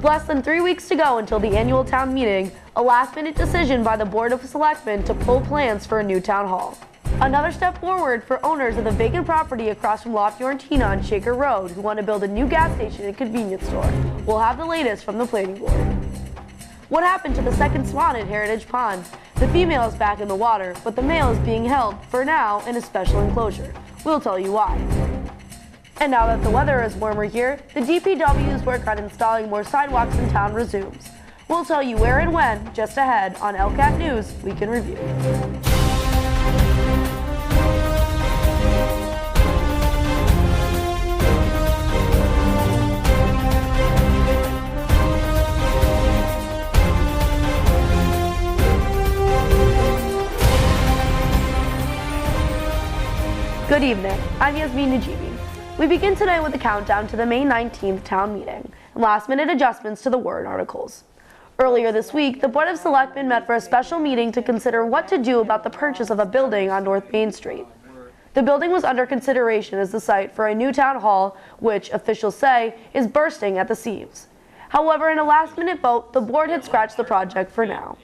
With less than 3 weeks to go until the annual town meeting, a last-minute decision by the Board of Selectmen to pull plans for a new town hall. Another step forward for owners of the vacant property across from La Fiorentina on Shaker Road who want to build a new gas station and convenience store. We'll have the latest from the planning board. What happened to the second swan at Heritage Pond? The female is back in the water, but the male is being held, for now, in a special enclosure. We'll tell you why. And now that the weather is warmer here, the DPW's work on installing more sidewalks in town resumes. We'll tell you where and when, just ahead on ELCAT News Week in Review. Good evening, I'm Yasmin Najibi. We begin today with a countdown to the May 19th town meeting and last-minute adjustments to the warrant articles. Earlier this week, the Board of Selectmen met for a special meeting to consider what to do about the purchase of a building on North Main Street. The building was under consideration as the site for a new town hall, which, officials say, is bursting at the seams. However, in a last-minute vote, the board had scratched the project for now.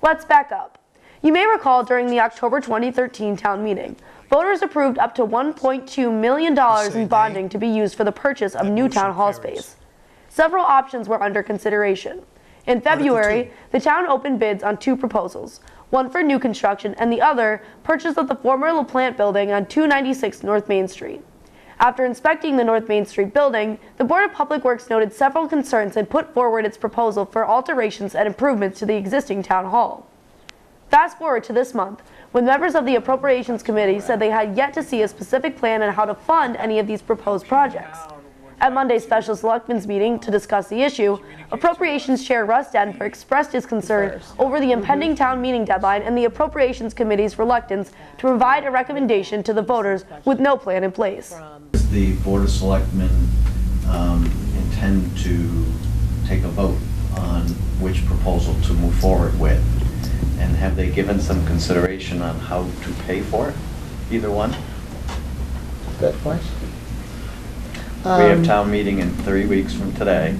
Let's back up. You may recall during the October 2013 town meeting, voters approved up to $1.2 million in bonding to be used for the purchase of new town hall space. Several options were under consideration. In February, the town opened bids on 2 proposals, one for new construction and the other, purchase of the former LaPlante building on 296 North Main Street. After inspecting the North Main Street building, the Board of Public Works noted several concerns and put forward its proposal for alterations and improvements to the existing town hall. Fast forward to this month, when members of the Appropriations Committee said they had yet to see a specific plan on how to fund any of these proposed projects. At Monday's special selectmen's meeting to discuss the issue, Appropriations Chair Russ Denver expressed his concern over the impending town meeting deadline and the Appropriations Committee's reluctance to provide a recommendation to the voters with no plan in place. Does the Board of Selectmen intend to take a vote on which proposal to move forward with? And have they given some consideration on how to pay for it? Either one? Good question. We have town meeting in 3 weeks from today.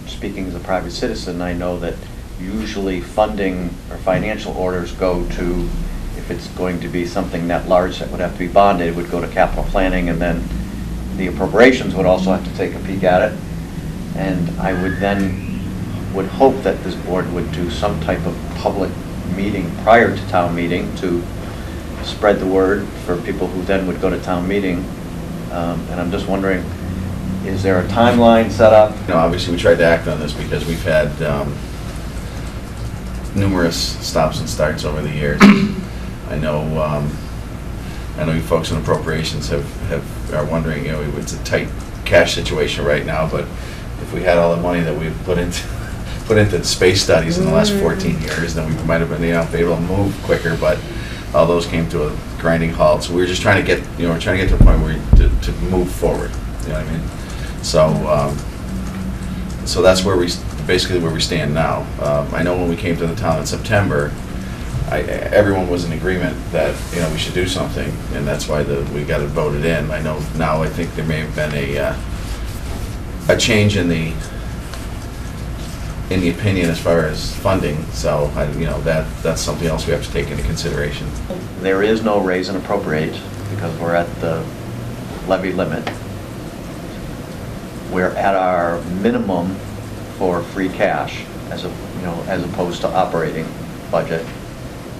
Speaking as a private citizen, I know that usually funding or financial orders go to, if it's going to be something that large that would have to be bonded, it would go to capital planning, and then the appropriations would also have to take a peek at it. And I would hope that this board would do some type of public meeting prior to town meeting to spread the word for people who then would go to town meeting. And I'm just wondering, is there a timeline set up? You know, obviously we tried to act on this because we've had numerous stops and starts over the years. I know you folks in appropriations are wondering, you know, it's a tight cash situation right now, but if we had all the money that we've put into space studies in the last 14 years, then we might have been able to move quicker, but all those came to a grinding halt. So we were just trying to get, we're trying to get to a point where to move forward. You know what I mean? So that's where basically where we stand now. I know when we came to the town in September, everyone was in agreement that we should do something, and that's why we got it voted in. I know now. I think there may have been a change in the opinion as far as funding, so that's something else we have to take into consideration. There is no raise and appropriate because we're at the levy limit. We're at our minimum for free cash as opposed to operating budget,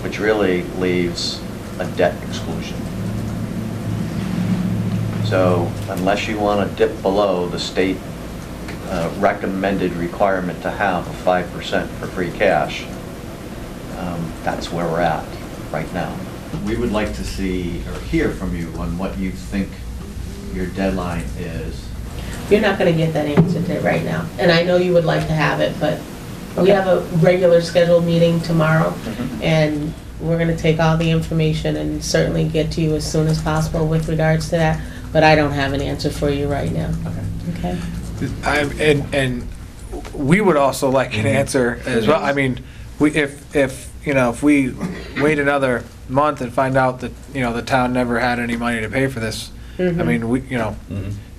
which really leaves a debt exclusion. So unless you want to dip below the state recommended requirement to have a 5% for free cash, that's where we're at right now. We would like to see or hear from you on what you think your deadline is. You're not going to get that answer to right now, and I know you would like to have it, but Okay. we have a regular scheduled meeting tomorrow, and we're going to take all the information and certainly get to you as soon as possible with regards to that, but I don't have an answer for you right now. Okay. Okay? And we would also like an answer as well. I mean, if we wait another month and find out that the town never had any money to pay for this, I mean,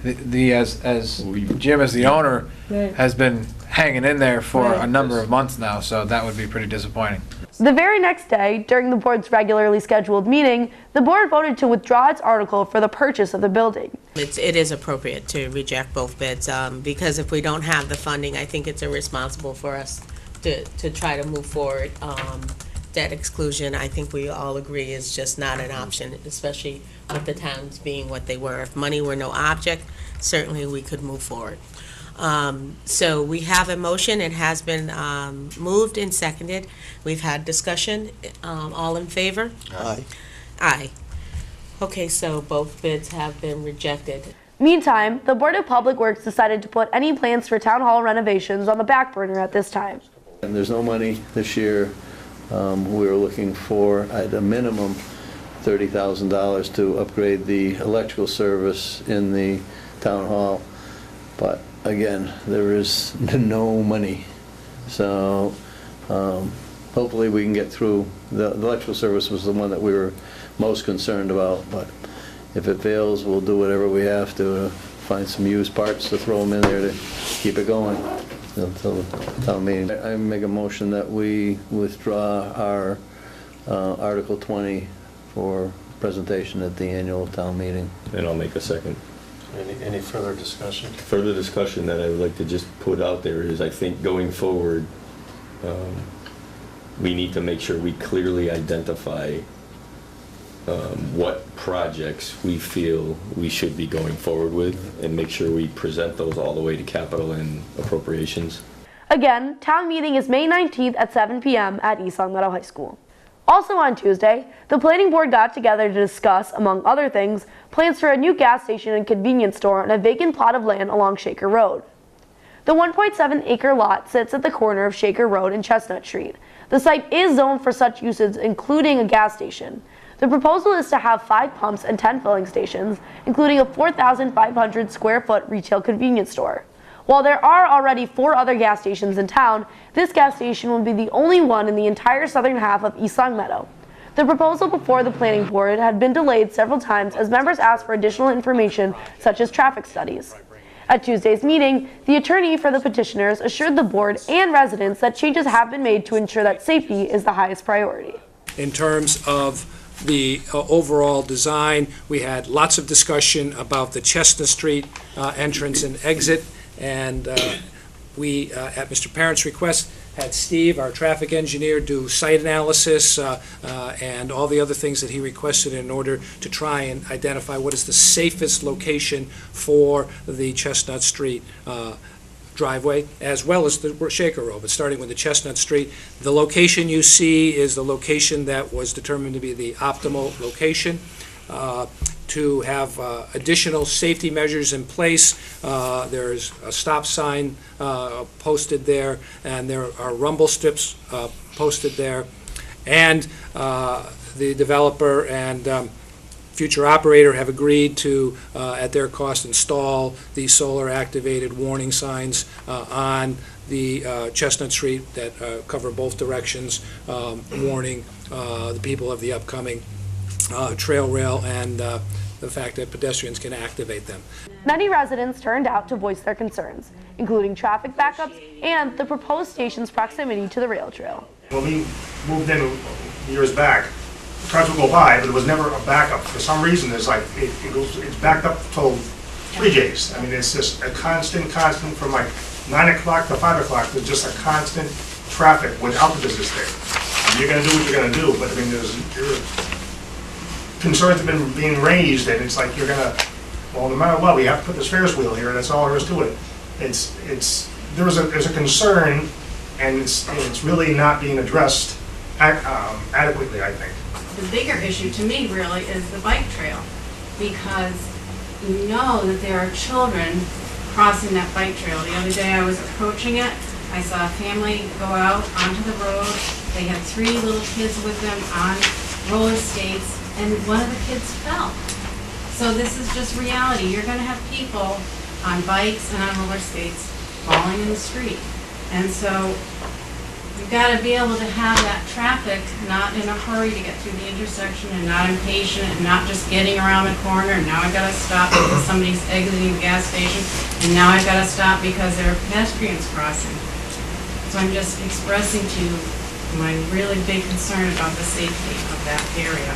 as Jim, as the owner, Right. has been hanging in there for Right. a number of months now, so that would be pretty disappointing. The very next day, during the board's regularly scheduled meeting, the board voted to withdraw its article for the purchase of the building. It is appropriate to reject both bids, because if we don't have the funding, I think it's irresponsible for us to try to move forward. Debt exclusion, I think we all agree, is just not an option, especially with the towns being what they were. If money were no object, certainly we could move forward. So we have a motion. It has been moved and seconded. We've had discussion. All in favor? Aye. Aye. Okay, so both bids have been rejected. Meantime, the Board of Public Works decided to put any plans for town hall renovations on the back burner at this time. And there's no money this year. We were looking for, at a minimum, $30,000 to upgrade the electrical service in the town hall. But again, there is no money. So hopefully we can get through. The electrical service was the one that we were most concerned about. But if it fails, we'll do whatever we have to find some used parts to throw them in there to keep it going until the town meeting. I make a motion that we withdraw our Article 20 for presentation at the annual town meeting. And I'll make a second. Any further discussion? Further discussion that I would like to just put out there is, I think going forward, we need to make sure we clearly identify what projects we feel we should be going forward with, and make sure we present those all the way to capital and appropriations. Again, town meeting is May 19th at 7 p.m. at East Long Meadow High School. Also on Tuesday, the planning board got together to discuss, among other things, plans for a new gas station and convenience store on a vacant plot of land along Shaker Road. The 1.7-acre lot sits at the corner of Shaker Road and Chestnut Street. The site is zoned for such uses, including a gas station. The proposal is to have 5 pumps and 10 filling stations, including a 4,500 square foot retail convenience store. While there are already 4 other gas stations in town, this gas station will be the only one in the entire southern half of East Long Meadow. The proposal before the planning board had been delayed several times as members asked for additional information, such as traffic studies. At Tuesday's meeting, the attorney for the petitioners assured the board and residents that changes have been made to ensure that safety is the highest priority. In terms of the overall design, we had lots of discussion about the Chestnut Street entrance and exit, and we, at Mr. Parent's request, had Steve, our traffic engineer, do site analysis and all the other things that he requested in order to try and identify what is the safest location for the Chestnut Street driveway, as well as the Shaker Road. But starting with the Chestnut Street, the location you see is the location that was determined to be the optimal location. To have additional safety measures in place, there's a stop sign posted there, and there are rumble strips posted there. And the developer and future operator have agreed to, at their cost, install the solar-activated warning signs on the Chestnut Street that cover both directions, warning the people of the upcoming trail rail and the fact that pedestrians can activate them. Many residents turned out to voice their concerns, including traffic backups and the proposed station's proximity to the rail trail. When we moved in years back, cars would go by, but it was never a backup. For some reason, it's like it's backed up till 3 days. I mean, it's just a constant from like 9 o'clock to 5 o'clock. There's just a constant traffic without the business there. You're going to do what you're going to do, but I mean, there's concerns have been being raised, and it's like you're going to, well, no matter what, we have to put this Ferris wheel here. That's all there is to it. There's a concern, and it's really not being addressed adequately, I think. The bigger issue to me really is the bike trail, because you know that there are children crossing that bike trail. The other day I was approaching it, I saw a family go out onto the road. They had 3 little kids with them on roller skates, and one of the kids fell. So this is just reality. You're going to have people on bikes and on roller skates falling in the street. And so You've got to be able to have that traffic not in a hurry to get through the intersection and not impatient and not just getting around a corner and now I've got to stop because somebody's exiting the gas station and now I've got to stop because there are pedestrians crossing. So I'm just expressing to you my really big concern about the safety of that area.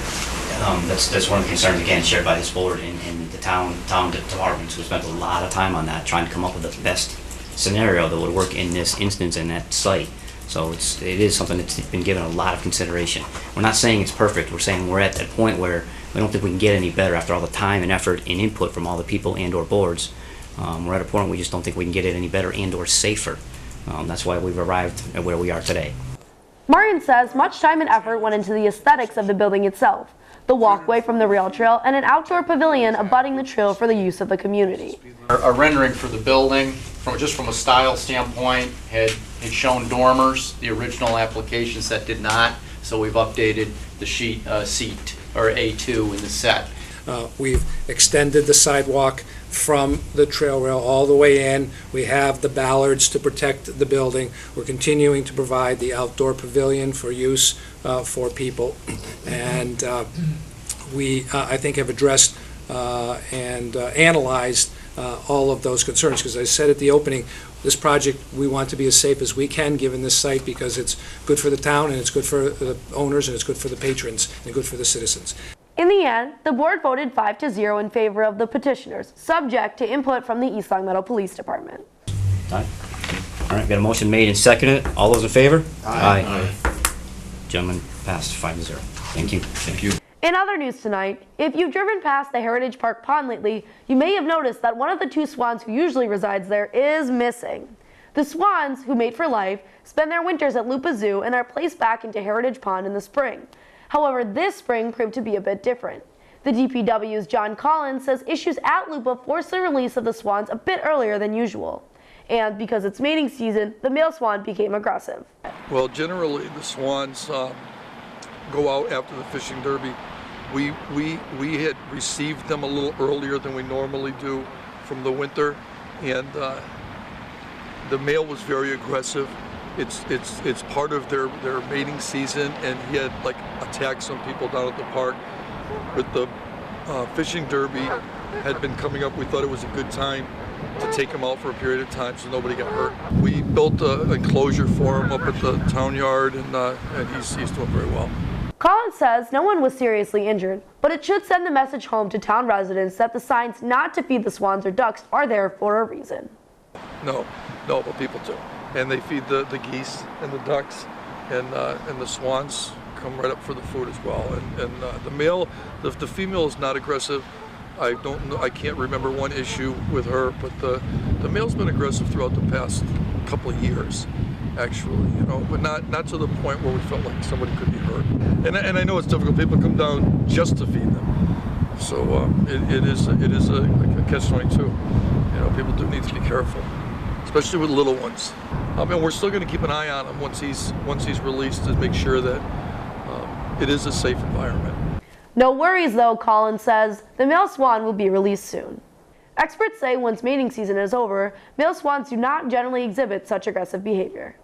That's one of the concerns, again, shared by this board and the town departments who spent a lot of time on that, trying to come up with the best scenario that would work in this instance and that site. So it is something that's been given a lot of consideration. We're not saying it's perfect. We're saying we're at that point where we don't think we can get any better after all the time and effort and input from all the people and/or boards. We're at a point where we just don't think we can get it any better and/or safer. That's why we've arrived at where we are today. Martin says much time and effort went into the aesthetics of the building itself, the walkway from the rail trail, and an outdoor pavilion abutting the trail for the use of the community. A rendering for the building, from a style standpoint, had shown dormers. The original application set did not, so we've updated the seat or A2 in the set. We've extended the sidewalk from the trail rail all the way in. We have the bollards to protect the building. We're continuing to provide the outdoor pavilion for use for people. And we, I think, have addressed and analyzed all of those concerns. Because I said at the opening, this project, we want to be as safe as we can given this site because it's good for the town and it's good for the owners and it's good for the patrons and good for the citizens. In the end, the board voted 5-0 in favor of the petitioners, subject to input from the East Long Meadow Police Department. All right, got a motion made and seconded. All those in favor? Aye. Gentlemen, passed 5-0. Thank you. Thank you. In other news tonight, if you've driven past the Heritage Park Pond lately, you may have noticed that one of the two swans who usually resides there is missing. The swans, who mate for life, spend their winters at Lupa Zoo and are placed back into Heritage Pond in the spring. However, this spring proved to be a bit different. The DPW's John Collins says issues at Lupa forced the release of the swans a bit earlier than usual. And because it's mating season, the male swan became aggressive. Well, generally the swans go out after the fishing derby. We had received them a little earlier than we normally do from the winter, and the male was very aggressive. It's part of their mating season, and he had like attacked some people down at the park. With the fishing derby had been coming up, we thought it was a good time to take him out for a period of time so nobody got hurt. We built an enclosure for him up at the town yard, and he's doing very well. Collins says no one was seriously injured, but it should send the message home to town residents that the signs not to feed the swans or ducks are there for a reason. No, but people do. And they feed the geese and the ducks, and the swans come right up for the food as well. And the male, the female is not aggressive. I can't remember one issue with her, but the male's been aggressive throughout the past couple of years, actually. But not to the point where we felt like somebody could be hurt. And I know it's difficult. People come down just to feed them, so it is a catch-22. People do need to be careful, especially with little ones. We're still going to keep an eye on him once he's released to make sure that it is a safe environment. No worries though, Collins says. The male swan will be released soon. Experts say once mating season is over, male swans do not generally exhibit such aggressive behavior.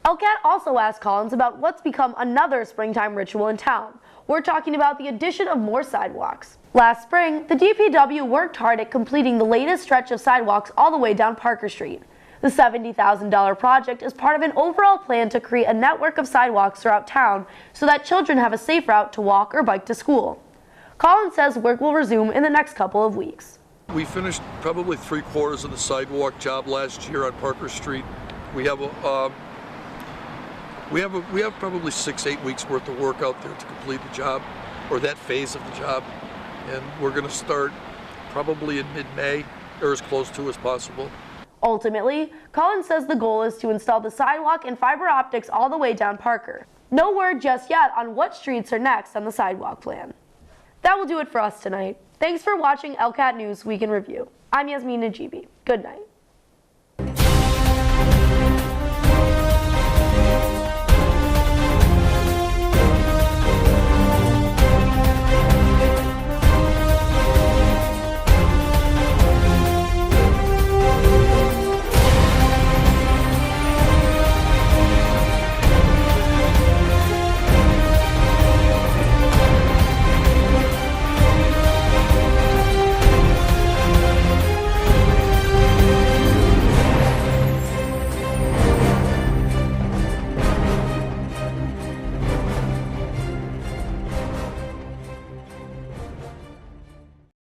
ELCAT also asked Collins about what's become another springtime ritual in town. We're talking about the addition of more sidewalks. Last spring, the DPW worked hard at completing the latest stretch of sidewalks all the way down Parker Street. The $70,000 project is part of an overall plan to create a network of sidewalks throughout town so that children have a safe route to walk or bike to school. Collins says work will resume in the next couple of weeks. We finished probably 3/4 of the sidewalk job last year on Parker Street. We have probably 6-8 weeks worth of work out there to complete the job, or that phase of the job, and we're going to start probably in mid-May, or as close to as possible. Ultimately, Collins says the goal is to install the sidewalk and fiber optics all the way down Parker. No word just yet on what streets are next on the sidewalk plan. That will do it for us tonight. Thanks for watching ELCAT News Week in Review. I'm Yasmin Najibi. Good night.